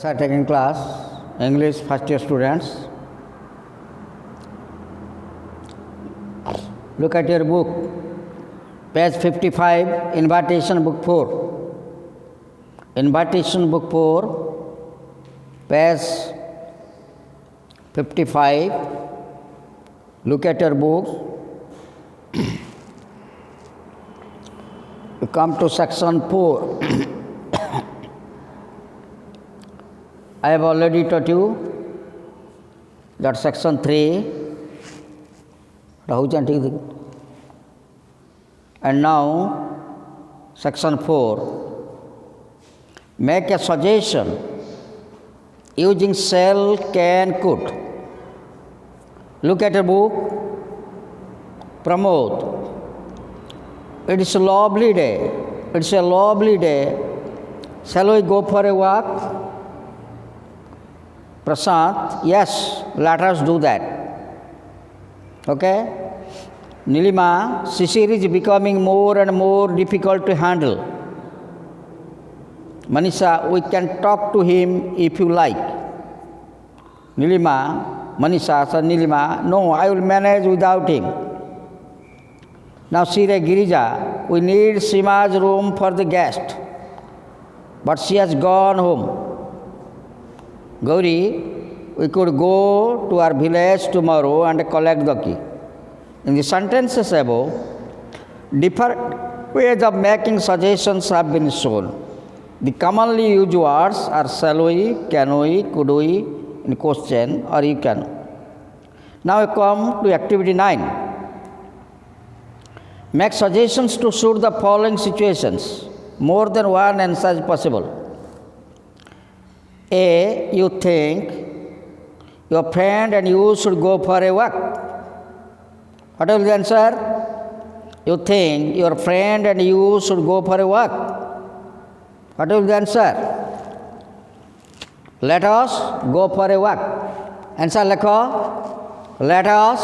are taking class, English first year students. Look at your book, page 55, invitation book 4. Invitation book 4, page 55. Look at your book. You come to section 4. I have already taught you that section 3, and now section 4. Make a suggestion using shall, can, could. Look at your book. Pramod. It is a lovely day. It's a lovely day. Shall we go for a walk? Prashant, yes, let us do that. Okay? Nilima, Shishir is becoming more and more difficult to handle. Manisha, we can talk to him if you like. Nilima, Manisha said, Nilima, no, I will manage without him. Now Sire Girija, we need Sima's room for the guest, but she has gone home. Gauri, we could go to our village tomorrow and collect the key. In the sentences above, different ways of making suggestions have been shown. The commonly used words are shall we, can we, could we in question, or you can. Now we come to activity 9. Make suggestions to suit the following situations. More than one answer is possible. A, you think your friend and you should go for a walk. What will the answer? You think your friend and you should go for a walk. What will the answer? Let us go for a walk. Answer lekho. Let us.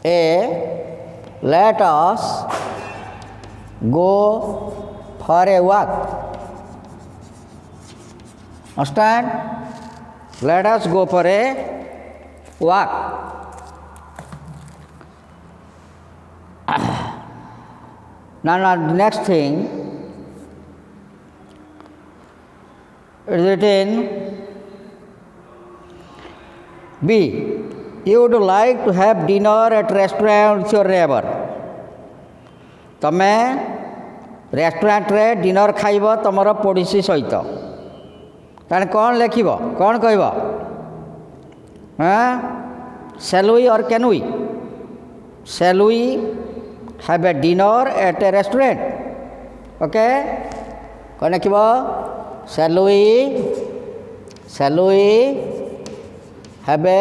A, let us go for a walk. Understand? Let us go for a walk. Now, the next thing is written B. You would like to have dinner at restaurant with your neighbor. तमे restaurant रे dinner खाइब तमर पड़ोसी सहित ताने कौन लिखिब कौन कहब shall we or can we? Shall we have a dinner at a restaurant? Okay? कौन लिखिब shall we have a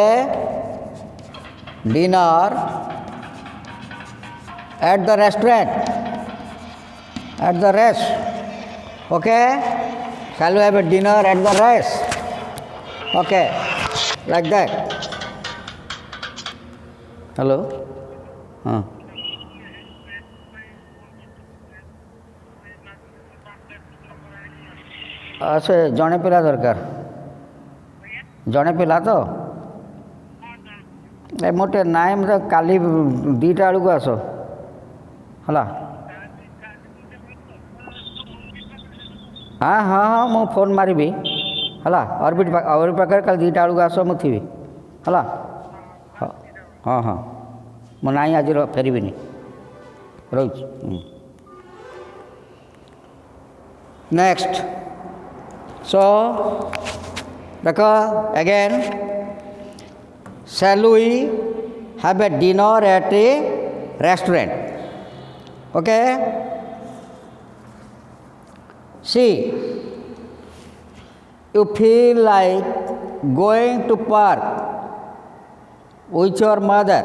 dinner at the restaurant, at the rest. Okay? Shall we have a dinner at the rest? Okay, like that. Hello? से जड़े पिला दरकार जड़े पिला तो मोटे नाइम काली 2टा बेलू आस है हाँ हाँ हाँ मु फोन मारि है ऑर्बिट पाखे कल 2टा बेलू आस मुझी है हाँ हाँ मु ना आज फेरबी रोज नेक्स्ट सो देखो again shall we have a dinner at a restaurant? Okay? See, you feel like going to park with your mother.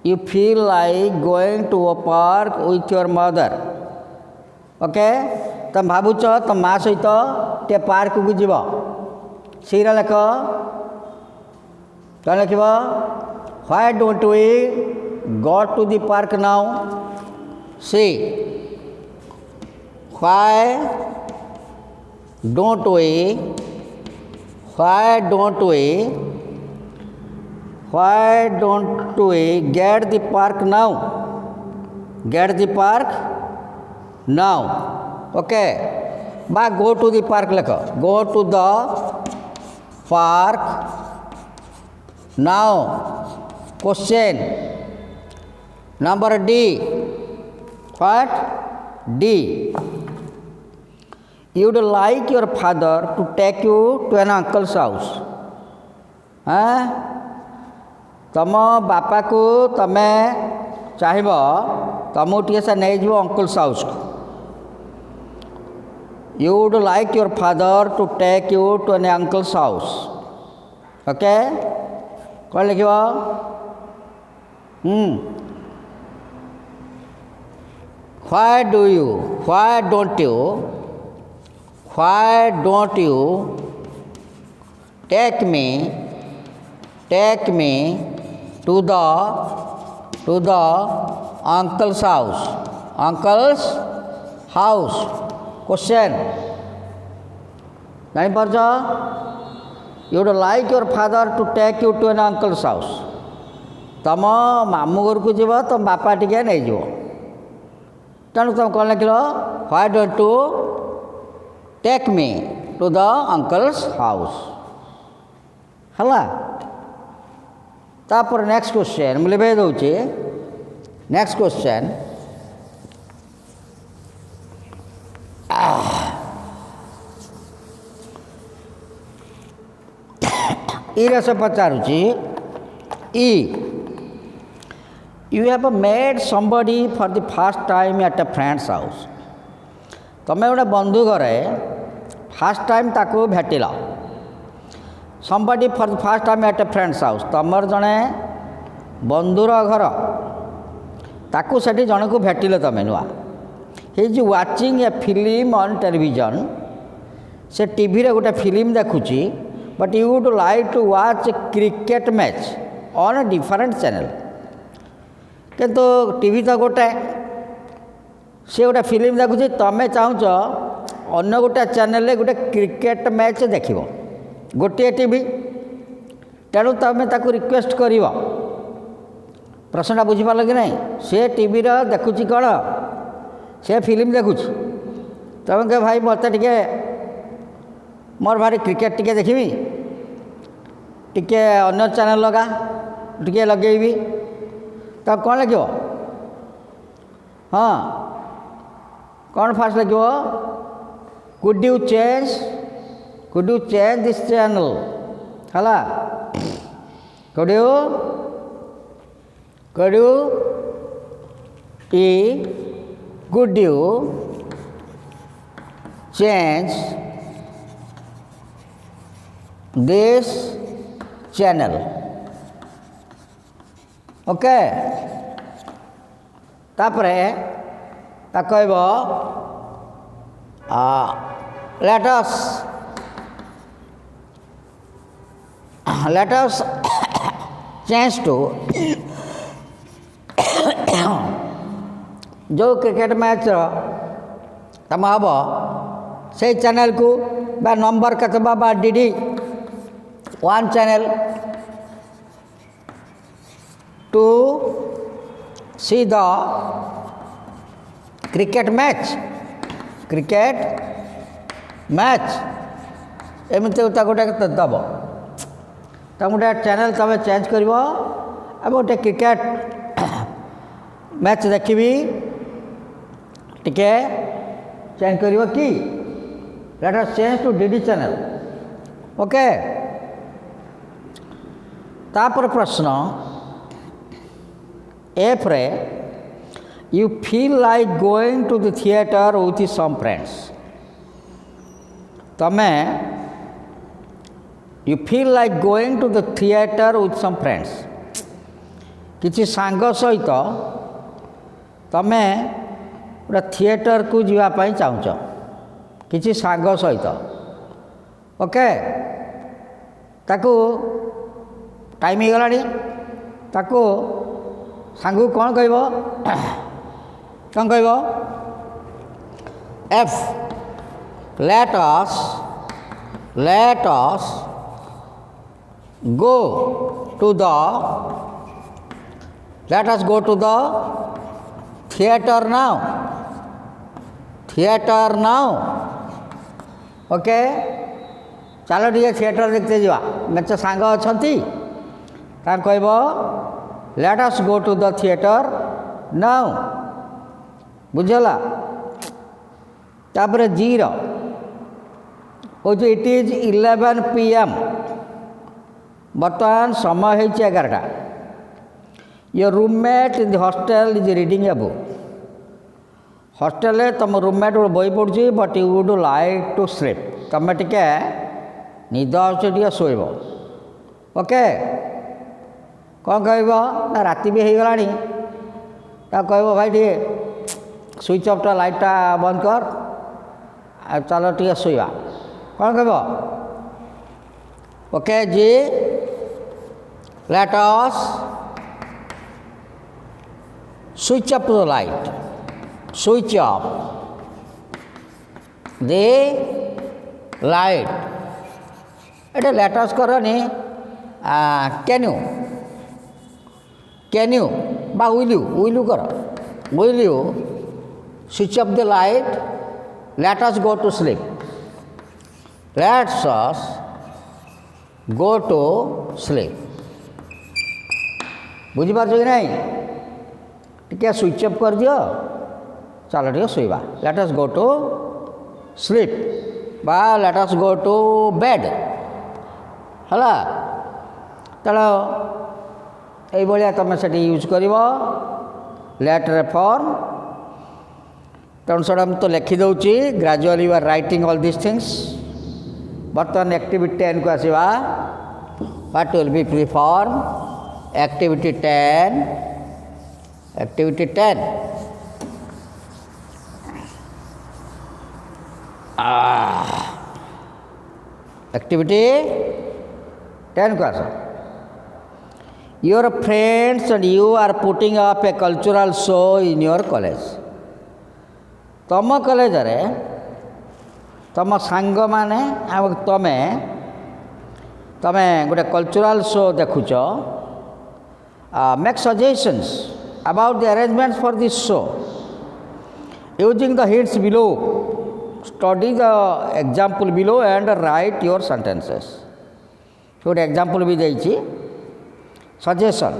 You feel like going to a park with your mother. Okay? तुम भावुच तुम माँ सहित टे park को जीव सीरा लेख कौन लिख why don't we go to the park now? See, why don't we, why don't we, why don't we get the park now? Get the park now. Okay. Ba go to the park lekho. Go to the park now. Question number D. What? D. You would like your father to take you to an uncle's house. तम बापा को तमे चाहब तुमको टे से नहीं जीव अंकल्स हाउस को. You would like your father to take you to an uncle's house. Okay? कौन लिखिब? Why do you? Why don't you? Why don't you take me to the uncle's house? Uncle's house. Question. नहीं पढ़. You would like your father to take you to an uncle's house. तुम मामू घर को जीव तुम बापा टिके नहीं जीव. तेणु तुम कौन लिख लो? Why don't you take me to the uncle's house? हला. तापर नेक्स्ट क्वेश्चन मुझे लिखे दूची. Next question. से पचारुची. E you have made somebody for the first time at a friend's house. तुम्हें गोटे बंधु घरे फर्स्ट टाइम ताको भेटिल. Somebody for the first time at a friend's house. तुमर जड़े बंधुर घर ताकू सेठी जन को भेटिल तुम नुआ. He is watching a film on television. से टीवी रे गोटे फिल्म देखुची. But you would like to watch cricket match on a different channel. किंतु टीवी तो गोटे से गोटे फिल्म देखुची. तुम चाहूच अन्य गोटे चैनल गोटे क्रिकेट मैच देख गोटे टीवी. तेणु तुम ताकू रिक्वेस्ट कर. प्रश्नटा बुझीपार कि नहीं? से टीवी देखुची कौन? से फिल्म देखुची. तुम कह भाई मत टे मोर भारी क्रिकेट टिके देखी टिके अन्य चैनल लगा टिके लगेबी. तब कौन लगे? हाँ कौन फास्ट लगे? Could you change this channel? हला. Could you change this channel? Okay. तापरे ता कहब let us change to जो क्रिकेट मैच तुम हम से चैनल को बा नंबर कतबा बा DD one channel to see the cricket match एमती गोटे दब. तुम गोटे चैनल तुम चेंज कर गोटे क्रिकेट मैच देखी टिके चेंज कर कि let us change to DD channel. Okay. तापर प्रश्न एफ रे you feel like going to the theatre with some friends. तमें you feel like going to the theatre with some friends. किसी सांग सहित तमें गोटे थिएटर को जीवाई चाहूच. किसी सांग सहित. ओके. ताकू टाइम हो गलानी. ताकू सांग कौन कह एफ let us go to the theater now. Okay चलो टे थिएटर देखते जा मेच सांग अच्छा कह let us go to the theatre now बुझला तापर जीरो इट इज 11 PM बर्तमान समय है 11टा your roommate in the hostel is reading a book hostel तुम रूममेट गोटे बही पढ़ुची but you would like to sleep तुम टिके निद आटे शोब ओके कौन कह ना राति भी हो गला कह भाई टे स्विच ऑफ लाइटा बंद कर चलो टे शोवा कौन कह ओके जी let us switch off the light switch off the light Etah let us करनी can you बा will you कर will you switch off the light let us go to sleep let us go to sleep बुझी पार्छ कि नहीं टिके switch off कर दियो चलो टे शोवा let us go to sleep बा let us go to bed है तेणु ये तुम से यूज कर लेट रे फॉर्म तेणु से तो लिखिदे gradually you are writing all this things बर्तमान एक्टिविटी 10 को आसवा what will be free form activity 10 activity 10 class your friends and you are putting up a cultural show in your college तुम college रे तुम सांग माने तमें गोटे कल्चरल शो देखुच make suggestions about the arrangements for this show using the hints below study the example below and write your sentences गोटे example भी देछि सजेशन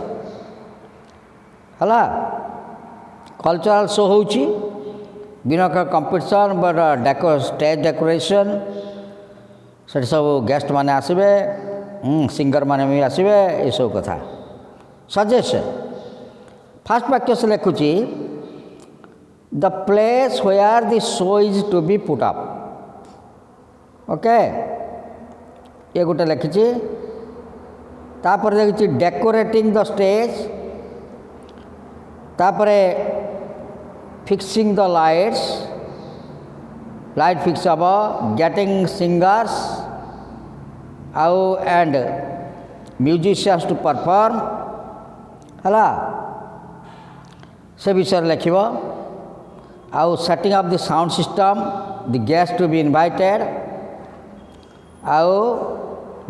है कल्चरल शो होची बिना कंपटीशन बट स्टेज डेकोरेशन से सब गेस्ट माने आसबे सिंगर माने भी आसबे ये सब कथा सजेशन फर्स्ट वाक्य से लिखुची the place where the show is to be put up okay ये गोटे लिखी तापर देखिए डेकोरेटिंग द स्टेज तापर फिक्सिंग द लाइट फिक्स हम गेटिंग सिंगर्स आउ एंड म्यूजिशियंस टू परफॉर्म है से विषय लिख आउ setting up the sound system the guest to be invited आउ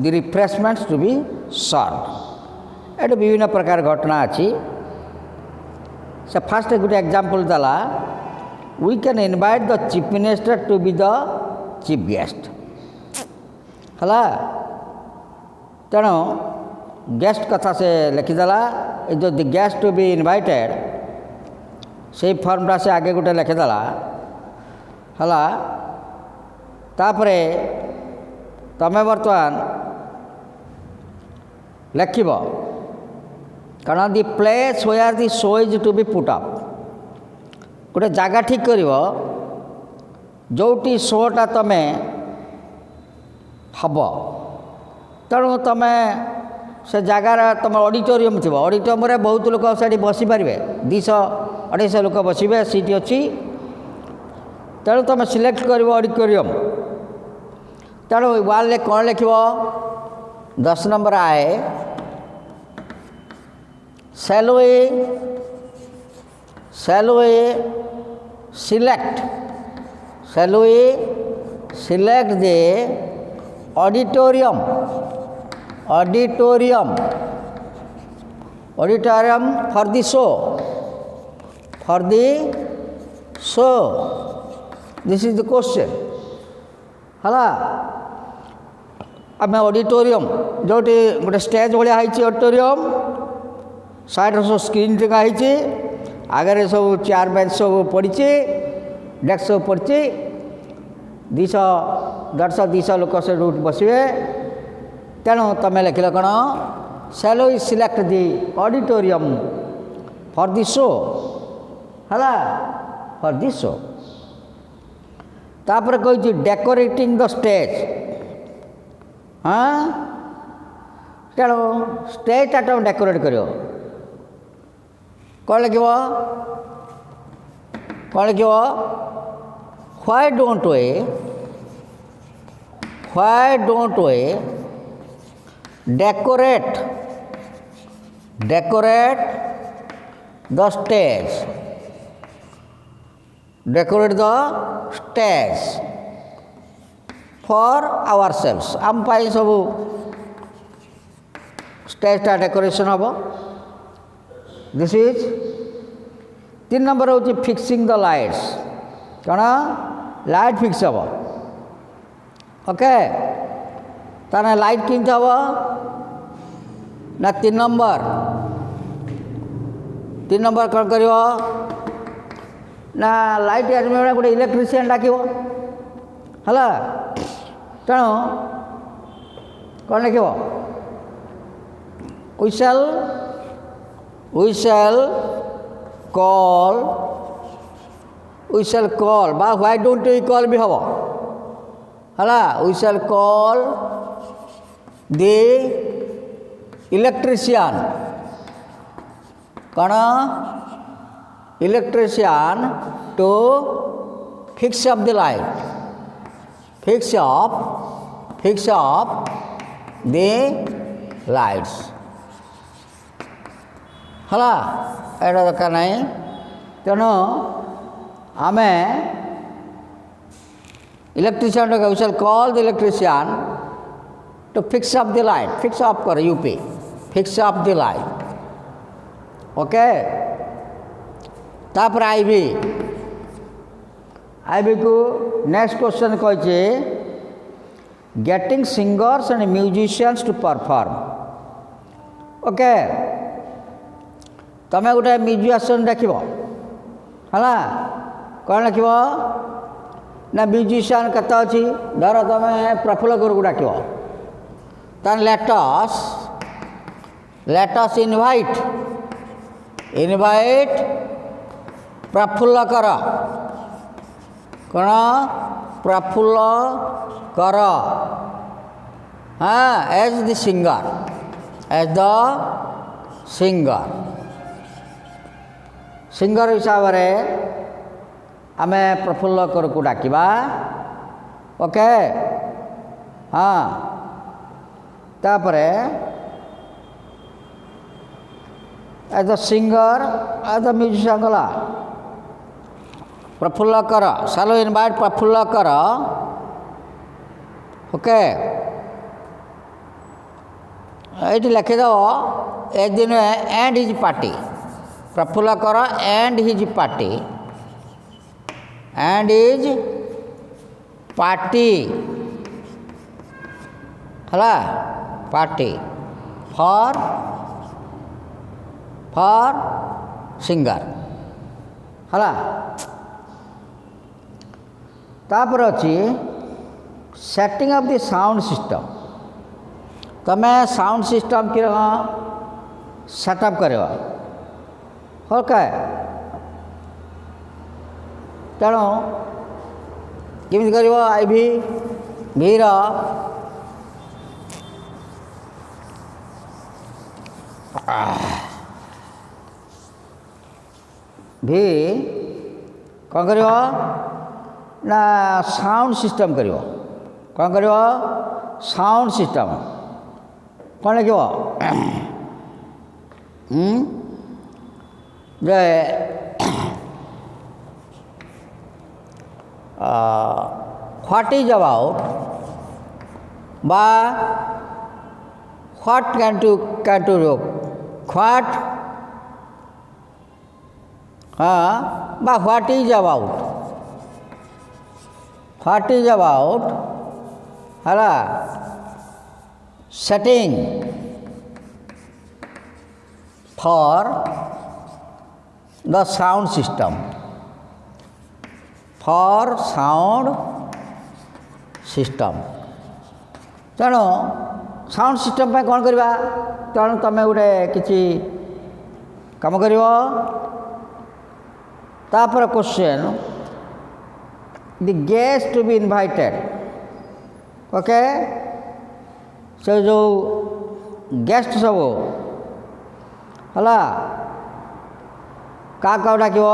the refreshments to be serve ये विभिन्न प्रकार घटना अच्छी से फास्ट गोटे एग्जांपल देला we can invite the chief minister to be the chief guest है तेणु गेस्ट कथा से लिखिदेला जो the guest to be invited से फॉर्मटा से आगे गोटे लिखिदेला है तापर तमें बर्तमान लिख कारण the place where the show is to be put up गोटे जगह ठीक कर जोटी शोटा तुम्हें हम तेणु तुम से जगार तुम ऑडिटोरियम थी ऑडिटोरियम रे बहुत लोग से बसी पारे 200-250 लोग बसवे सीट अच्छी तेणु तुम सिलेक्ट कर ऑडिटोरियम तेणु वाल कौन लिख 10 नंबर आए shall we select select the auditorium for the show. This is the question. हला आम ऑडिटोरियम जो गोटे स्टेज भाया ऑडिटोरियम साइड सब स्क्रीन टेका आगे सब चेयर बेंच सब पड़ी डेस्क सब पड़ी 200 लोक से बसवे तेणु तुम लिखल कौन shall we select the auditorium for the show हला for the show तापर कही डेकोरेटिंग द स्टेज हाँ तेणु स्टेजटा तुम डेकोरेट कर कौन लिख why don't we decorate the stage for ourselves आम पाई सब स्टेजटा डेकोरेशन हम दिस इज 3 नंबर हूँ फिक्सिंग द लाइट्स कौन लाइट फिक्स हम ओके ताने लाइट किंत हम ना 3 नंबर कौन कर ना लाइट अरेंजमेंट गोटे इलेक्ट्रिशियन डाक है तेणु कौन लिख we shall call बा why don't we call भी हम है we shall call the electrician कौन electrician to fix up the light fix up the lights हला एटा दरकार नहीं तेणु आम electrician we shall call the electrician to fix up the light fix up कर यूपी fix up the light okay तापर आईबी को नेक्स्ट क्वेश्चन कही getting singers and musicians to perform okay तमें गोटे म्यूजिशियन देख है कौन लिख ना म्यूजिशियन केते अच्छी धर तुम प्रफुल्ल गुरु को डाक लेटस इनवाइट प्रफुल्ल कर कौन प्रफुल्ल कर हाँ एज द सिंगर हिसाब से आम प्रफुल्ल कर को डाकिबा ओके हाँ तापर as the singer as the musician गला प्रफुल्ल कर शैल वी इनवाइट प्रफुल्ल कर ओके ये लिखिदेव एक दिन एंड हिज पार्टी प्रफुल्ल कर एंड हिज पार्टी हला पार्टी फॉर सिंगर हला तापर अच्छी setting of the sound system तमें साउंड सिस्टम कि सेटअप कर ओके तेणु केमी कर आई भी कौन कर ना साउंड सिस्टम कर कौन कर साउंड सिस्टम कौन लिख What is about বা what can to do what বা what is about ହେଲା setting for the sound system ତେଣୁ ସାଉଣ୍ଡ ସିଷ୍ଟମ୍ ପାଇଁ କ'ଣ କରିବା ତେଣୁ ତୁମେ ଗୋଟେ କିଛି କାମ କରିବ ତାପରେ କ୍ୱେଶ୍ଚନ୍ ଦି ଗେଷ୍ଟ ଟୁ ବି ଇନଭାଇଟେଡ଼ ଓକେ ସେ ଯେଉଁ ଗେଷ୍ଟ ସବୁ ହେଲା କାହାକୁ ଡାକିବ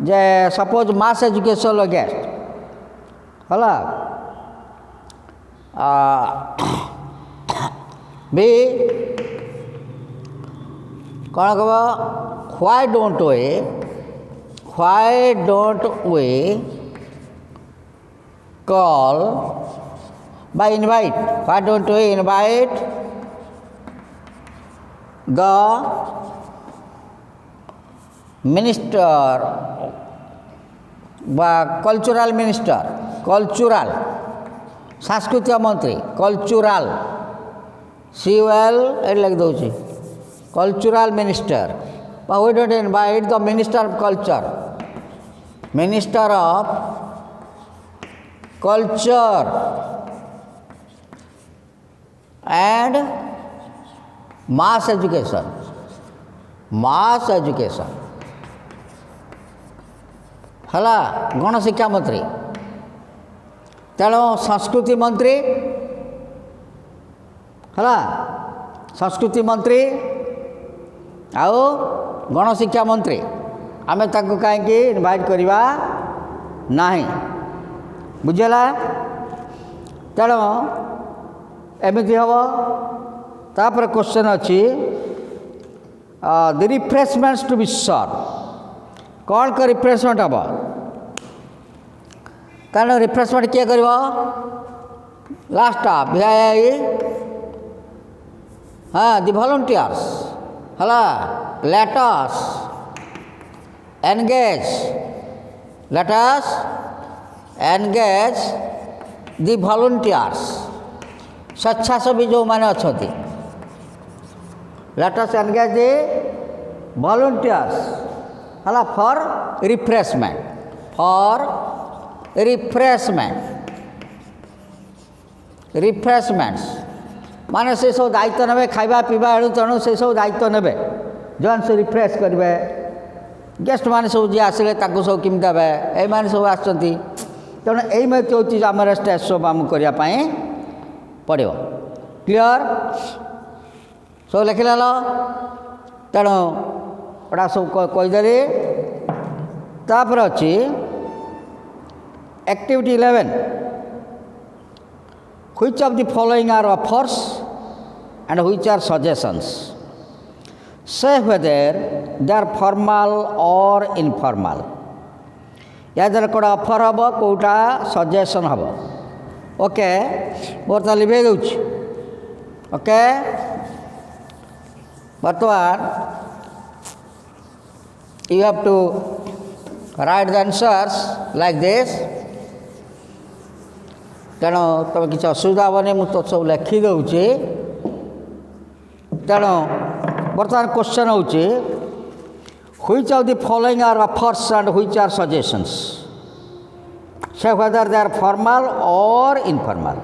ଯେ ସପୋଜ୍ ମାସ୍ ଏଜୁକେସନ୍ର ଗେଷ୍ଟ ହେଲା ବି କ'ଣ କହିବ why don't we call by invite why don't we invite the minister বা କଲଚରାଲ ମିନିଷ୍ଟର କଲଚରାଲ ସାଂସ୍କୃତିକ ମନ୍ତ୍ରୀ କଲଚରାଲ COL ଏଠି ଲେଖିଦେଉଛି cultural minister but we don't invite the minister of culture and mass education ହେଲା ଗଣଶିକ୍ଷା ମନ୍ତ୍ରୀ ତେଣୁ ସଂସ୍କୃତି ମନ୍ତ୍ରୀ ହେଲା ସଂସ୍କୃତି ମନ୍ତ୍ରୀ ଆଉ ଗଣଶିକ୍ଷା ମନ୍ତ୍ରୀ ଆମେ ତାଙ୍କୁ କାହିଁକି ଇନଭାଇଟ୍ କରିବା ନାହିଁ ବୁଝିହେଲା ତେଣୁ ଏମିତି ହେବ ତାପରେ କ୍ୱେଶ୍ଚନ୍ ଅଛି ଦି ରିଫ୍ରେଶମେଣ୍ଟସ୍ ଟୁ ବି ସର୍ଭ କ'ଣ କରି ରିଫ୍ରେଶମେଣ୍ଟ ହେବ କାରଣ ରିଫ୍ରେଶମେଣ୍ଟ କିଏ କରିବ ଲାଷ୍ଟ VII ଦି ଭଲଣ୍ଟିୟର୍ସ ହେଲା let us engage the volunteers ସ୍ୱେଚ୍ଛାସେବୀ ଯେଉଁମାନେ ଅଛନ୍ତି let us engage the volunteers ହେଲା for refreshments ମାନେ ସେ ସବୁ ଦାୟିତ୍ୱ ନେବେ ଖାଇବା ପିଇବା ଏଣୁ ତେଣୁ ସେ ସବୁ ଦାୟିତ୍ୱ ନେବେ ଯେଉଁମାନେ ସବୁ ରିଫ୍ରେଶ୍ କରିବେ ଗେଷ୍ଟମାନେ ସବୁ ଯିଏ ଆସିଲେ ତାଙ୍କୁ ସବୁ କେମିତି ଦେବେ ଏଇମାନେ ସବୁ ଆସୁଛନ୍ତି ତେଣୁ ଏଇମିତି ହେଉଛି ଆମର ଷ୍ଟେଜ୍ ସବୁ ଆମକୁ କରିବା ପାଇଁ ପଡ଼ିବ କ୍ଲିଅର୍ ସବୁ ଲେଖିଲେଲ ତେଣୁ ଏଇଟା ସବୁ କହିଦେଲି ତାପରେ ଅଛି activity 11 which of the following are offers and which are suggestions say whether they are formal or informal या द्वारा कोड़ा ऑफर हम कोटा सजेशन हम ओके मोर तो लिखे दूँ ओके बर्तमान you have to write the answers like this तेणु तुम किसी असुविधा हेनी मुझे सब लिखी दूँगी तेणु बर्तमान क्वेश्चन हो which of the following are offers and which are suggestions say whether they are formal or informal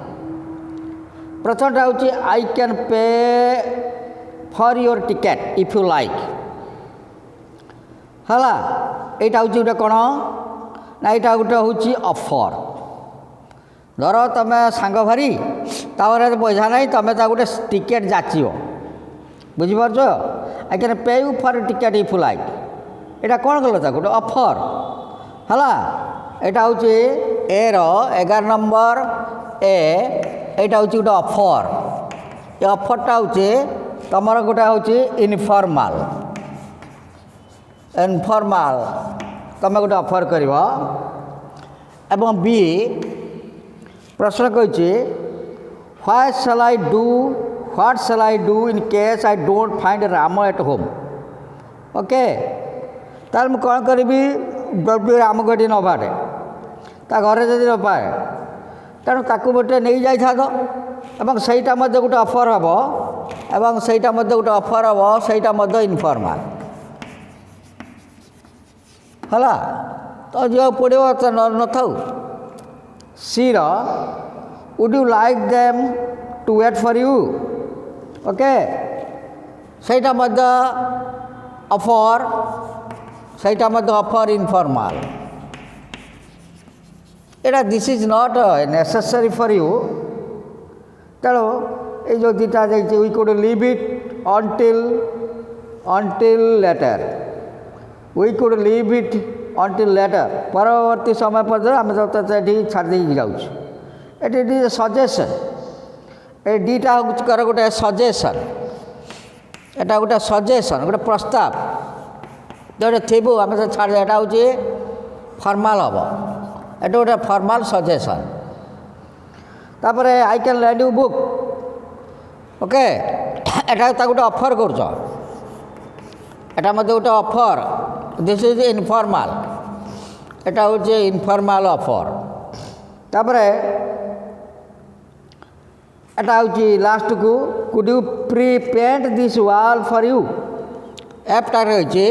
प्रथमटा हूँ I can pay for your ticket if you like हला एटा हूँ गोटे कौन ना यहाँ गोटे हूँ ऑफर धर तुम सांग भारी तावर पैसा ना तुम गोटे टिकेट जाचिव बुझीपार I can pay you for ticket if you like यहाँ कौन कल गोटे ऑफर हला यहाँ हूँ ए रो 11 नंबर ए यहाँ हूँ गोटे ऑफर ये ऑफरटा हूँ तुम गोटे हूँ इनफॉर्मल तुम गोटे ऑफर कर एवं बी प्रश्न कही what shell I do in case I don't find Ram at home. Okay तार मु कौन करी जब राम को ये न पाए ता घरे जदि न पाए तेणु ताकू गोटे नहीं जाइथा एवं सहीटा गोटे ऑफर हम एवं सहीटा गोटे ऑफर हम सहीटा इनफॉर्मल है तो जो पड़ो तो न था C would you like them to wait for you. Okay सहीटा ऑफर सहीटा ऑफर इनफॉर्मल एटा this is not necessary for you तेणु ये जो दीटा जाइए we could leave it until later we could leave it until later परवर्ती समय पर्यटन आम ये छाड़ी जाऊँ सजेसन ये दीटा कर गोटे सजेसन एटा गोटे सजेसन गोटे प्रस्ताव जो थी आम छाड़ एटा हूँ फॉर्मल हम एटा गोटे फॉर्मल सजेसन तापर I can lend you book. Okay एटा गोटे ऑफर कर गोटे ऑफर दिस इज इनफॉर्मल एटा हूँ इनफॉर्मल ऑफर तापर एटा हूँ लास्ट को could you pre paint this wall for you एपटा रही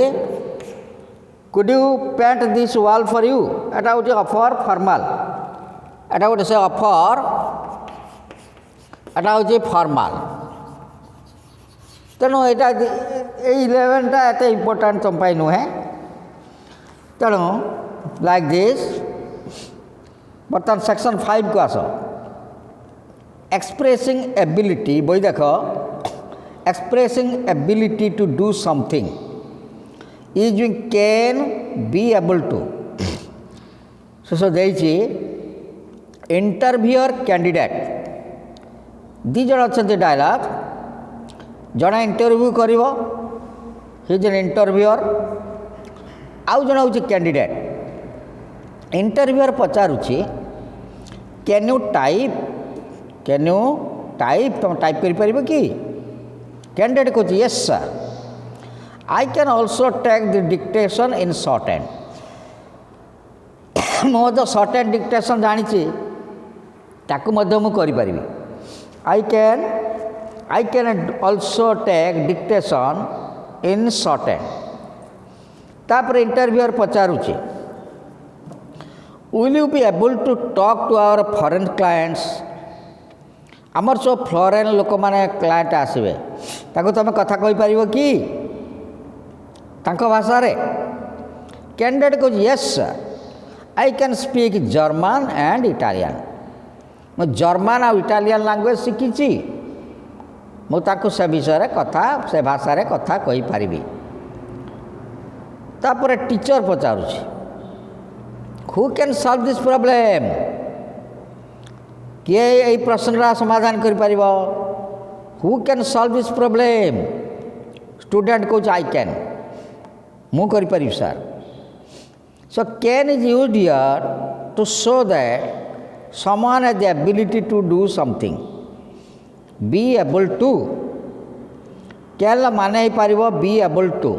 could you paint this wall for you एटा हूँ ऑफर फॉर्मल एटा गोटे से ऑफर एटा हूँ फॉर्मल तेणु यहाँ 11टा एत इम्पोर्टाट तुम नुहे तेणु लाइक दिस बर्तमान सेक्शन 5 को आस एक्सप्रेसिंग एबिलिटी बही देख expressing ability to do something is can be able to शेष देती इंटरव्यूअर कैंडिडेट दी जन अच्छा डायलॉग जड़े इंटरव्यू कर इज एन इंटरव्यूअर आउ जन हूँ कैंडिडेट इंटरव्यूअर पचारुची कैन यू टाइप तुम टाइप कर कि कैंडिडेट कहूँ yes sir I can also take the dictation in shorthand मुझे शॉर्ट हैंड डिक्टेशन जानी ताकू करी I can also take dictation in shorthand तापर इंटरव्यूअर पचारुची will you be able to talk to our foreign clients आमर जो foreign लोक मैंने क्लाइंट आसवे ताको तुम कथा कही पार कि भाषा रे कैंडिडेट कहूँ yes sir I can speak German and Italian मैं जर्मन और इटालियन लैंग्वेज शिखी मुझे विषय कथा से भाषा रे कथा कही पारिबी। तापर टीचर पचारुची who can solve this problem किए यही प्रश्न समाधान कर पारिबो who can solve this problem student कहूँ आई कैन मु कर पारिबी sir so can is used here to show that someone has the ability to do something be able to can माने ही पारिबो be able to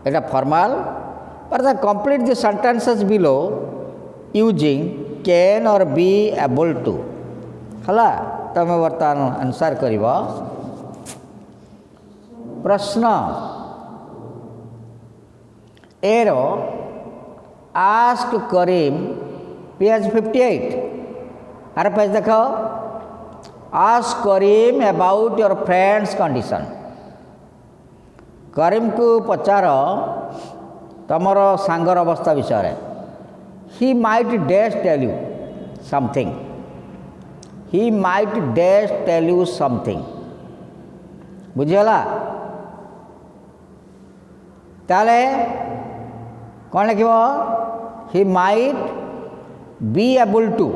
Etah formal पर the complete the sentences below using can और be able to हला तमे वर्तमान answer करिवो प्रश्न एरो ask Karim page 58 आर पेज देख ask Karim about your friend's condition Karim को पचार तमर सांगर अवस्था विषय he might dash tell you something he might dash tell you something बुझीगला ताले कौन लिख he might be able to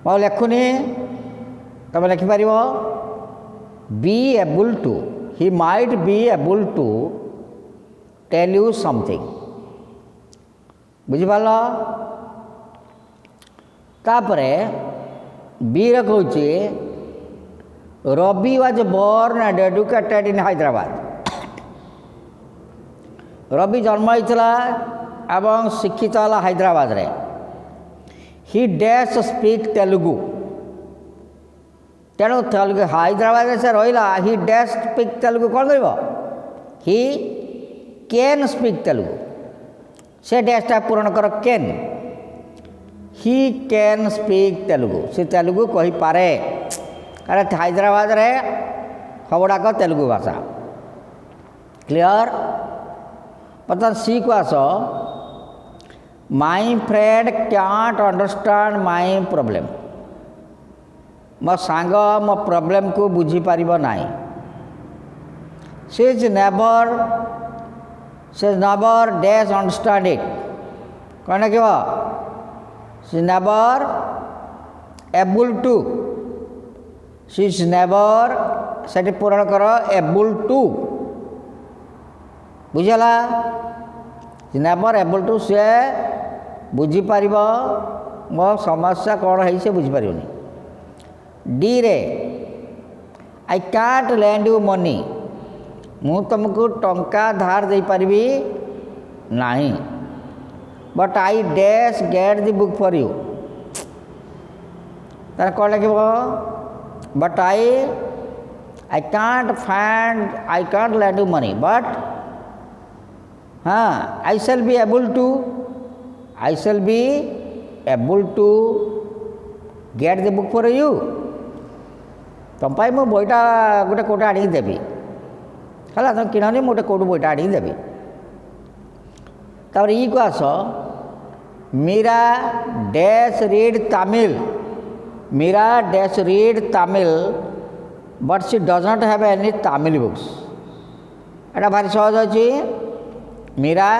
मैं लिखुनी तुम लिखिपार be able to he might be able to tell you something बुझिपार तापरे बी कहूँ Ravi was born and educated इन हैदराबाद। रवि जन्म होता एवं शिक्षित है हैदराबाद रे। ही डैश स्पीक तेलुगु। तेणु तेलुगु हैदराबाद से रहा। ही डैश स्पीक तेलुगु कौन कर ही कैन स्पीक तेलुगु। से डैशटा पूरण कर can. He can speak Telugu. से तेलुगु कही पारे कारण हैदराबाद रे सबुड़ाक तेलुगु भाषा। क्लियर। बर्तमान सी को आस। My friend can't understand my problem. मो सांग मो प्रॉब्लम को बुझी पारिबो नाही। She is never dash understand it. कौन क्यों she never able to. She is never से पूरण कर एबल टू। बुझला नेवर एबल टू से बुझीपार मो समस्या कौन है से बुझीपार। डी रे I can't lend you money. मु तुमको टंका धार दे पारिबी नहीं। But I dash get the book for you. तार कौन लगे but I can't lend you money but हाँ I shall be able to get the book for you. तुम मु बईटा गोटे कोटा आनी देवी है तुम किणनी मुझे कौटू बईटा आनी देवी। तापर ई को आस। Meera dash read Tamil. Meera dash read Tamil but she does not have any Tamil books. एटा भारी सहज अच्छी। Meera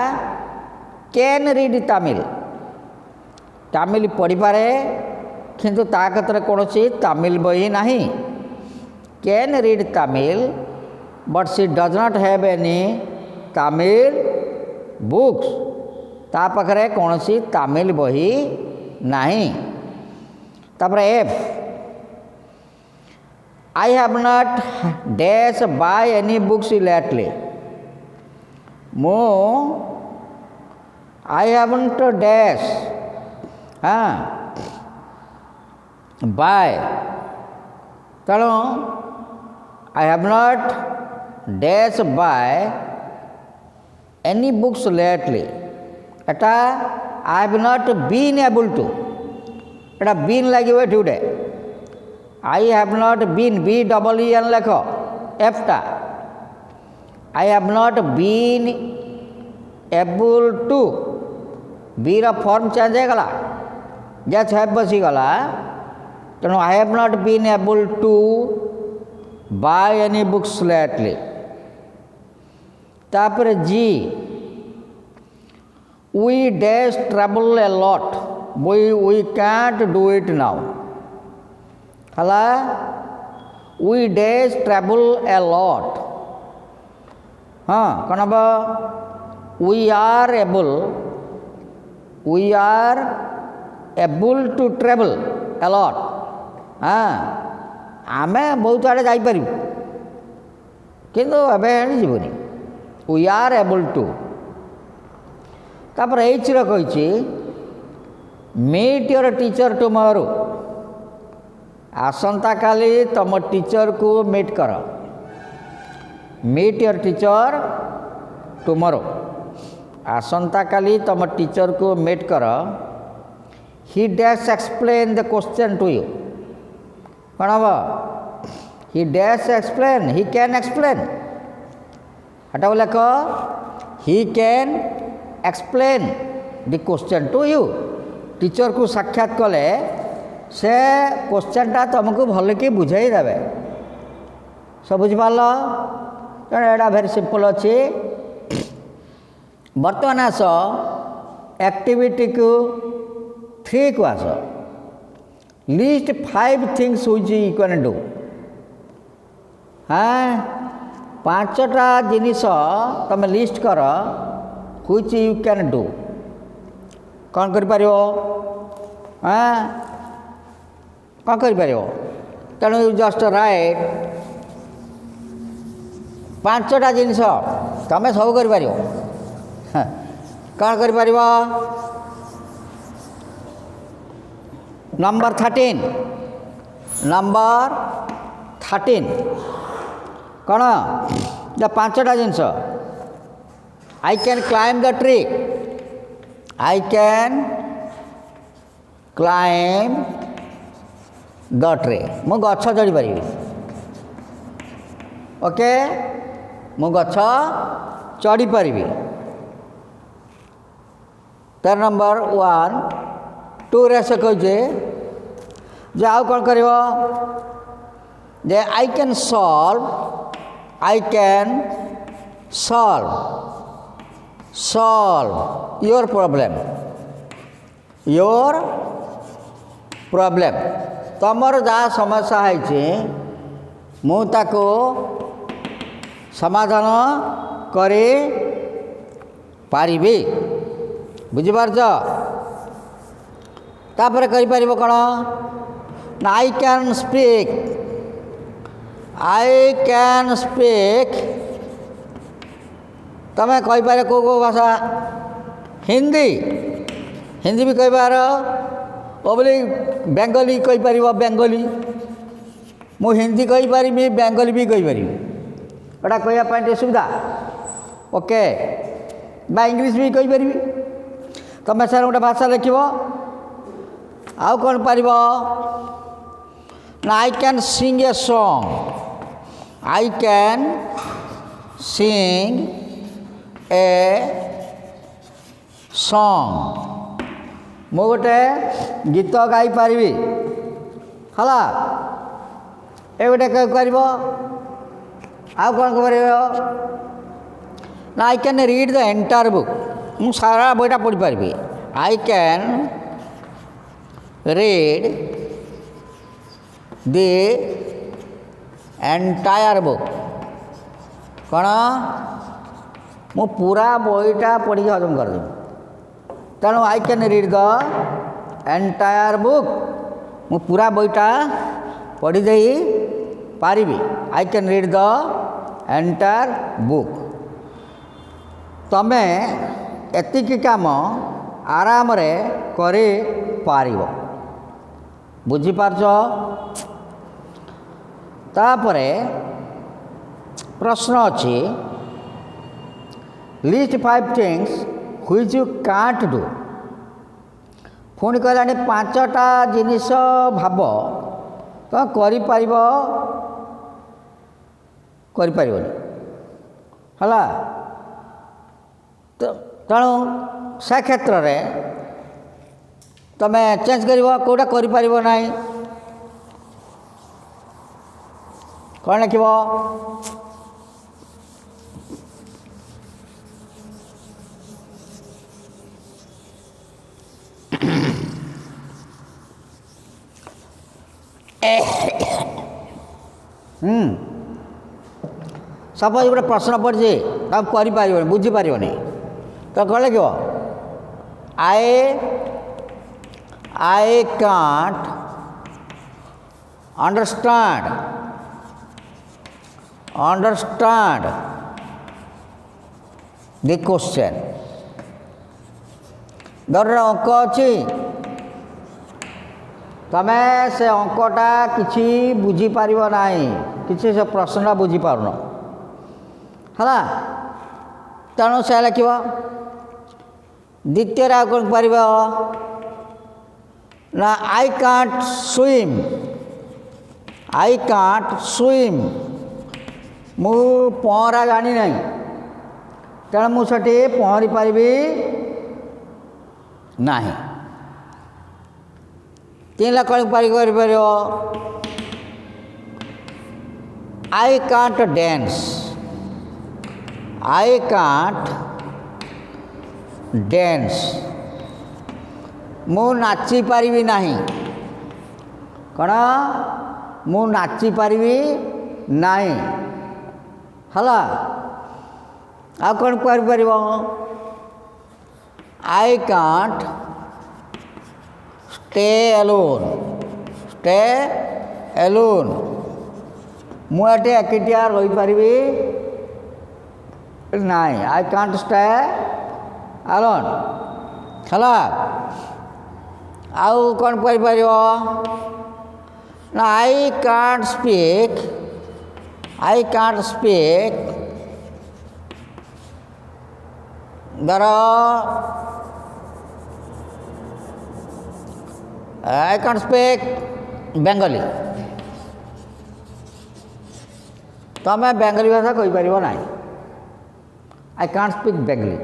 can read Tamil. तमिल पढ़ी पारे किंतु ता क्षेत्र कौन सी तमिल बही नहीं। Can read Tamil but she does not have any Tamil books. ता पाखरे कौन सी तमिल बही नहीं। तापर F I have not dash buy any books lately. मो आई हैवंट डैश हाँ बाय। तेणु I have not dash buy any books lately. एटा I have not been able to. एटा बीन लगे गोटे I have not been B double E N लेख एफटा। I have not been able to. B रो form change हो गला जैस हैव बसीगला। तेणु I have not been able to buy any books lately. तापर G we dash travel a lot. We can't do it now. हला we dash travel a lot. हाँ कौन हम we are able to travel a lot. हाँ आमे बहुत आड़े जापर किंतु एवं जीवनी। We are able to. तापर एच रही मीट योर टीचर टुमरो। आसंता काली तुम टीचर को मीट कर। Meet your teacher tomorrow. आसंता काली तुम टीचर को मीट कर। He dash explain the question to you. कौन हम he dash explain. He can explain. हटा लेख he can explain the question to you. Teacher को साक्षात कले से क्वेश्चनटा तुमको भल कि बुझाई देवे। सब बुझिपार तेणु एटा भेरी सिंपल अच्छी। बर्तमान आस एक्टिविटी को 3 को आस। List 5 things which you can do. हाँ 5टा जिनिस तुम लिस्ट कर व्हिच यू कैन डू। कौन कर पारिबो। हाँ କ'ଣ କରିପାରିବ? ତେଣୁ ୟୁ ଜଷ୍ଟ ରାଇଟ୍ 5ଟା ଜିନିଷ ତୁମେ ସବୁ କରିପାରିବ। କ'ଣ କରିପାରିବ? ନମ୍ବର 13 କ'ଣ? 5ଟା ଜିନିଷ। I can climb the tree. I can climb the tree. ମୁଁ ଗଛ ଚଢ଼ିପାରିବି। ଓକେ, ମୁଁ ଗଛ ଚଢ଼ିପାରିବି। ତାର ନମ୍ବର 1 2ରେ ସେ କହିଛେ ଯେ ଆଉ କ'ଣ କରିବ? ଯେ I can solve your problem। ତମର ଯାହା ସମସ୍ୟା ହେଇଛି ମୁଁ ତାକୁ ସମାଧାନ କରିପାରିବି। ବୁଝିପାରୁଛ? ତାପରେ କରିପାରିବ କ'ଣ ନା I can speak। ତମେ କହିପାର କେଉଁ ଭାଷା? ହିନ୍ଦୀ ବି କହିପାର, ଓବଲି ବେଙ୍ଗଲୀ କହିପାରିବ। ବେଙ୍ଗଲୀ ମୁଁ ହିନ୍ଦୀ କହିପାରିବି, ବେଙ୍ଗଲୀ ବି କହିପାରିବି। ଏଇଟା କହିବା ପାଇଁ ଟିକେ ସୁବିଧା। ଓକେ, ବା ଇଂଲିଶ ବି କହିପାରିବି। ତୁମେ ସାର୍ ଗୋଟେ ଭାଷା ଲେଖିବ। ଆଉ କ'ଣ ପାରିବ ନା I can sing a song। I can sing a song। ମୁଁ ଗୋଟେ ଗୀତ ଗାଇପାରିବି। ହେଲା, ଏ ଗୋଟେ କହିପାରିବ। ଆଉ କ'ଣ କରିବ ନା I can read the entire book। ମୁଁ ସାରା ବହିଟା ପଢ଼ିପାରିବି। I can read the entire book। କ'ଣ? ମୁଁ ପୁରା ବହିଟା ପଢ଼ିକି ହଜମ କରିଦେବି। ତେଣୁ I can read the entire book। ମୁଁ ପୁରା ବହିଟା ପଢ଼ି ଦେଇ ପାରିବି। I can read the entire book। ତମେ ଏତିକି କାମ ଆରାମରେ କରିପାରିବ। ବୁଝିପାରୁଛ? ତାପରେ ପ୍ରଶ୍ନ ଅଛି list 5 things which you can't do। ପୁଣି କହିଲାଣି 5ଟା ଜିନିଷ ଭାବ ତୁମେ କରିପାରିବନି। ହେଲା, ତେଣୁ ସେ କ୍ଷେତ୍ରରେ ତୁମେ ଚେଞ୍ଜ କରିବ, କେଉଁଟା କରିପାରିବ ନାହିଁ। କ'ଣ ଲେଖିବ? ସପୋଜ ଗୋଟେ ପ୍ରଶ୍ନ ପଡ଼ିଛି, ତାକୁ କରିପାରିବନି, ବୁଝିପାରିବନି, ତ କ'ଣ ଲେଖିବ? I can't understand the question। ଧର ଅଙ୍କ ଅଛି, ତମେ ସେ ଅଙ୍କଟା କିଛି ବୁଝିପାରିବ ନାହିଁ, କିଛି ସେ ପ୍ରଶ୍ନଟା ବୁଝିପାରୁନ। ହେଲା, ତେଣୁ ସେ ଲେଖିବ। ଦ୍ୱିତୀୟରେ ଆଉ କ'ଣ ପାରିବ ନା I can't swim। ମୁଁ ପହଁରା ଜାଣିନାହିଁ, ତେଣୁ ମୁଁ ସେଠି ପହଁରି ପାରିବି ନାହିଁ। 3 କ'ଣ କରିପାରିବ? I can't dance। ମୁଁ ନାଚିପାରିବି ନାହିଁ। କ'ଣ? ମୁଁ ନାଚିପାରିବି ନାହିଁ। ହେଲା, ଆଉ କ'ଣ କରିପାରିବ? I can't stay टे एलोन मुझे एकिटिया रही पारि नाई आई कांट स्टे एलोन है आउ कौन कह ना आई कांट स्पीक धर आई कांट स्पीक बेंगली तमें बेंगली भाषा कहीपर ना I can't speak Bengali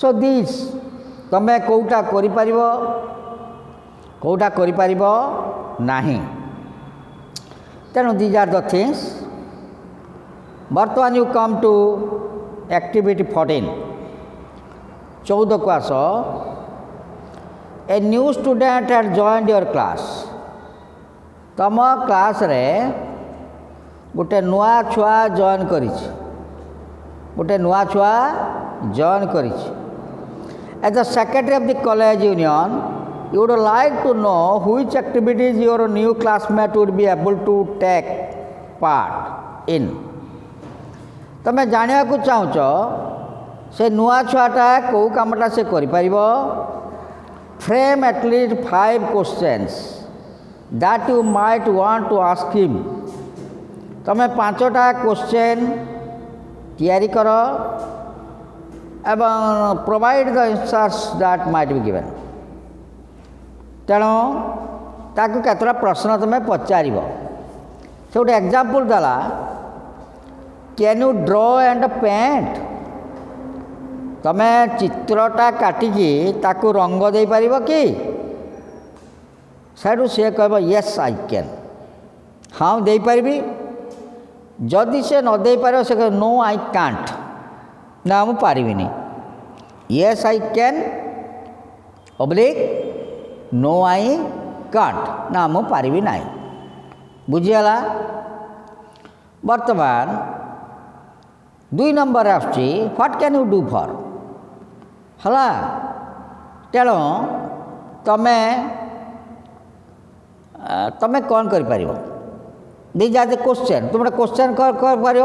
so this तमें कौटा कौटा नहीं तेणु दीज आर द थिंग्स बर्तमान यू कम टू एक्टिविटी 14 14 को as a new student had joined your class तम क्लास रे गोटे नुआ छुआ जॉइन करी as the secretary of the college union you would like to know which activities your new classmate would be able to take part in तमें जानिया को चाहूच से नुआ छुआटा कौ कामटा से करि परिबो frame at least 5 questions that you might want to ask him तमें 5टा क्वेश्चन तैयारी करो एवं provide the answers that might be given तेणु ताकू केतटा प्रश्न तुम्हें पचार से गोटे एग्जाम्पल देला कैन यू ड्र एंड पेंट तमें चित्रटा काटिकी ताकू रंग दे पार कि सैडू सी कह येस आई कैन हाँ दे पारि जदि से न दे पार से कह नो आई कांट ना मु पारिबिनी yes I can oblige no I can't ना मु पारिबी नाई बुझीगला बर्तमान 2 नंबर आसुची what can you do for हला तेणु तमें कौन कर पारिबो दीज आर द क्वेश्चन तुम क्वेश्चन कर पार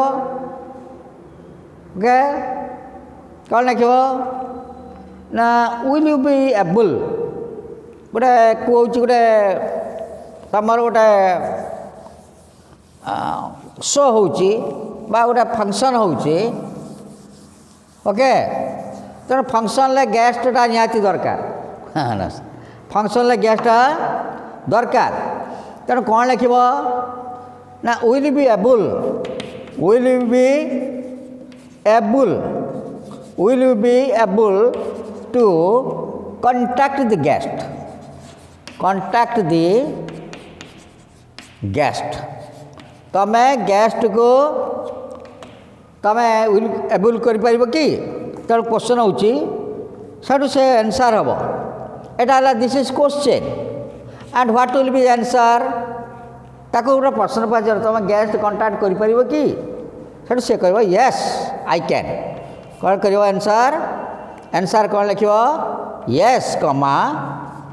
ओके कौन लिख ना विल यू बी एबल गोटे कौच गोटे तमर गोटे शो होची बा गोटे फंक्शन होची ओके तेणु फंक्शन ले गेस्टा निहाती दरकार फंक्शन ले गेस्टा दरकार तेणु कौन लिख ना will be able to contact the guest तमें गेस्ट को तमें विल एबल कर पारिबो कि तेणु क्वेश्चन होची साडू से आंसर हम एटा this is question and what will B answer ताको गोटे प्रश्न पचार तमें गेस्ट कंटाक्ट कर पारिबो कि साडू से कहबो यस आई कैन कौन कर आंसर कौन लिख यस कमा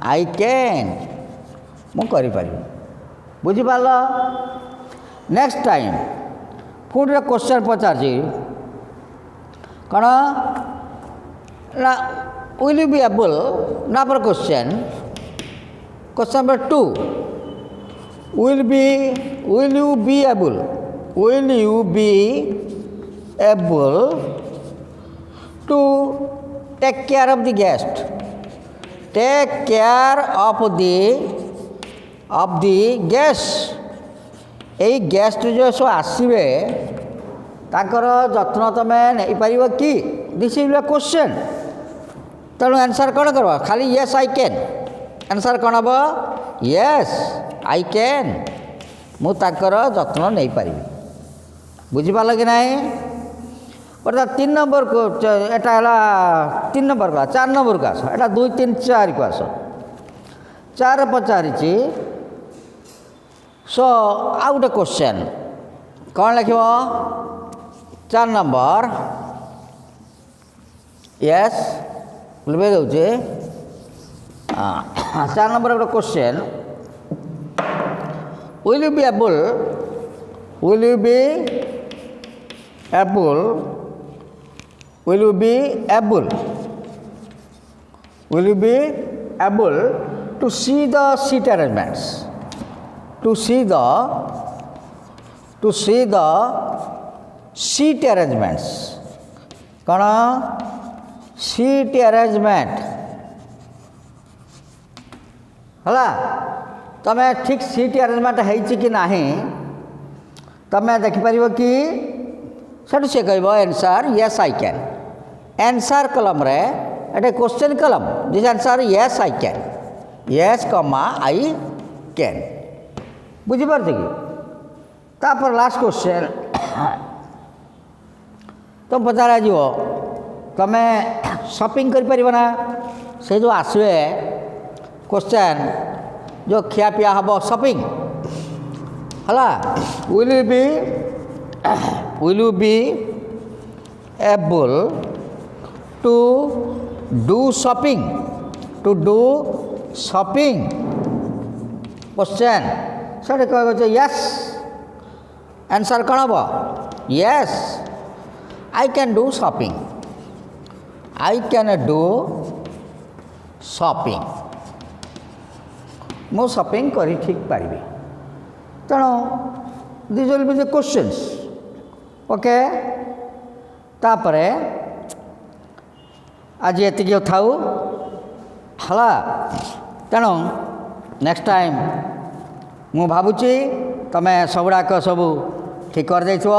आई कैन मु करि पारिबी बुझिपार नेक्स्ट टाइम पुणी क्वेश्चन पचार कौन ना विल यू बी एबल ना पर question number 2 will you be able to take care of the guest यही गेस्ट जो सब आसवे ताकर जत्न तमें नहीं पार कि दिस इज अ क्वेश्चन तेणु आंसर कौन कर खाली येस आई कैन आंसर कौन हम येस आई कैन मुझर जत्न नहीं पारि बुझिपार कि ना अर्थात 3 नंबर को एटा 3 नंबर को 4 नंबर को आस एटा 2 3 4 को आस 4 पचारि सो आउ गोटे क्वेश्चन कौन लिख 4 नंबर यस लिखे दे 4 नंबर गोटे question will you be able will you be able will you be able will you be able to see the seat arrangements to see the seat arrangements कौन seat arrangement हला तमे ठीक seat arrangement है कि नाही तमे देखिपर कि सेठू से कह answer yes I can answer कलम रे एटे क्वेश्चन कलम this answer yes I can yes कमा आई कैन बुझीपार कि तापर लास्ट क्वेश्चन तुम पचार आज तमे शॉपिंग करना से जो आसवे क्वेश्चन जो खिया पिया हम शॉपिंग हला will you be able to do shopping question से कह यस आंसर कौन हम yes I can do shopping. I can do shopping. मो शॉपिंग करी ठीक पारि तेणु this will be the questions okay तापरे आज एतिक थाउ हला तेणु नेक्स्ट टाइम मु भावुची तमे सबुड़ाक सब ठीक कर देइछो।